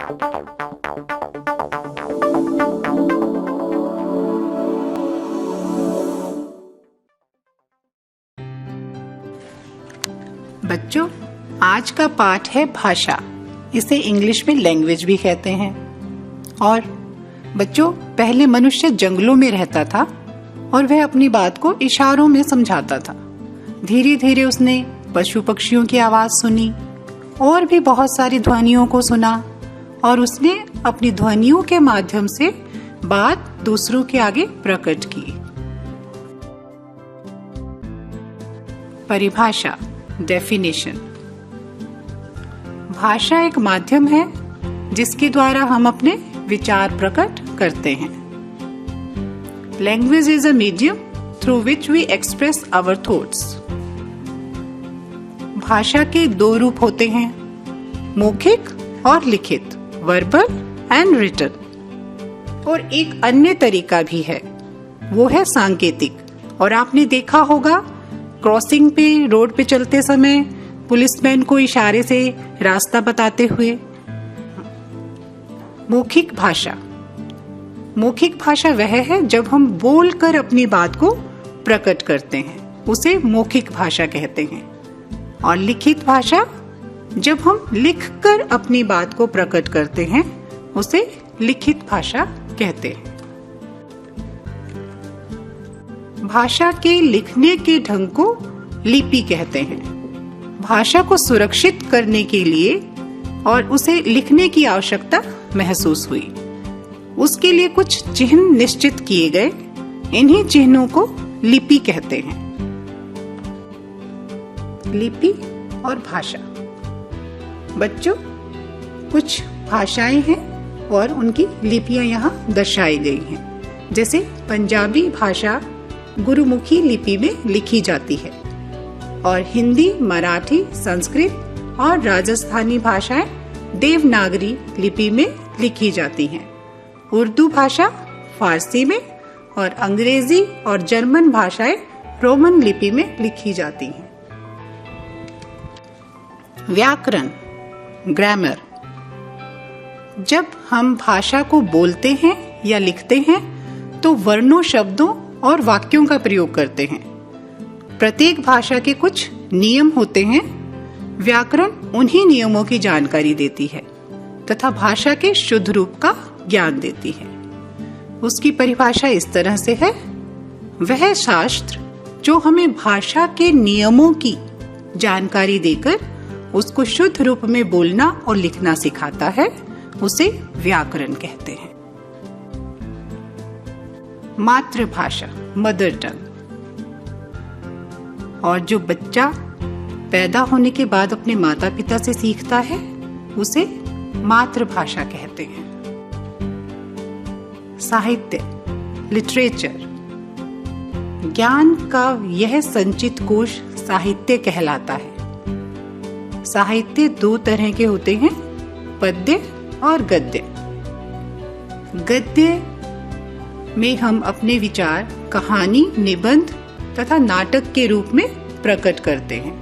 बच्चों, आज का पाठ है भाषा। इसे इंग्लिश में लैंग्वेज भी कहते हैं। और बच्चों, पहले मनुष्य जंगलों में रहता था और वह अपनी बात को इशारों में समझाता था। धीरे धीरे उसने पशु पक्षियों की आवाज सुनी और भी बहुत सारी ध्वनियों को सुना और उसने अपनी ध्वनियों के माध्यम से बात दूसरों के आगे प्रकट की। परिभाषा, डेफिनेशन। भाषा एक माध्यम है जिसके द्वारा हम अपने विचार प्रकट करते हैं। Language is a medium through which we express our thoughts. भाषा के दो रूप होते हैं, मौखिक और लिखित, वर्बल एंड रिटन। और एक अन्य तरीका भी है, वो है सांकेतिक। और आपने देखा होगा क्रॉसिंग पे, रोड पे चलते समय पुलिसमैन को इशारे से रास्ता बताते हुए। मौखिक भाषा। मौखिक भाषा वह है जब हम बोलकर अपनी बात को प्रकट करते हैं, उसे मौखिक भाषा कहते हैं। और लिखित भाषा, जब हम लिखकर अपनी बात को प्रकट करते हैं, उसे लिखित भाषा कहते हैं। भाषा के लिखने के ढंग को लिपि कहते हैं। भाषा को सुरक्षित करने के लिए और उसे लिखने की आवश्यकता महसूस हुई। उसके लिए कुछ चिन्ह निश्चित किए गए। इन्हीं चिन्हों को लिपि कहते हैं। लिपि और भाषा। बच्चों, कुछ भाषाएं हैं और उनकी लिपियां यहाँ दर्शाई गई हैं। जैसे पंजाबी भाषा गुरुमुखी लिपि में लिखी जाती है और हिंदी, मराठी, संस्कृत और राजस्थानी भाषाएं देवनागरी लिपि में लिखी जाती हैं। उर्दू भाषा फारसी में और अंग्रेजी और जर्मन भाषाएं रोमन लिपि में लिखी जाती हैं। व्याकरण, ग्रामर। जब हम भाषा को बोलते हैं या लिखते हैं तो वर्णों, शब्दों और वाक्यों का प्रयोग करते हैं। प्रत्येक भाषा के कुछ नियम होते हैं। व्याकरण उन्हीं नियमों की जानकारी देती है तथा भाषा के शुद्ध रूप का ज्ञान देती है। उसकी परिभाषा इस तरह से है, वह शास्त्र जो हमें भाषा के नियमों की जानकारी देकर उसको शुद्ध रूप में बोलना और लिखना सिखाता है, उसे व्याकरण कहते हैं। मातृभाषा, मदर टंग। और जो बच्चा पैदा होने के बाद अपने माता पिता से सीखता है, उसे मातृभाषा कहते हैं। साहित्य, लिटरेचर। ज्ञान का यह संचित कोश साहित्य कहलाता है। साहित्य दो तरह के होते हैं, पद्य और गद्य। गद्य में हम अपने विचार कहानी, निबंध तथा नाटक के रूप में प्रकट करते हैं,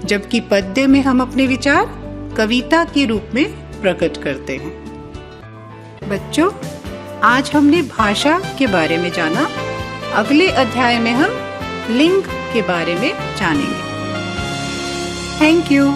जबकि पद्य में हम अपने विचार कविता के रूप में प्रकट करते हैं। बच्चों, आज हमने भाषा के बारे में जाना। अगले अध्याय में हम लिंग के बारे में जानेंगे। Thank you.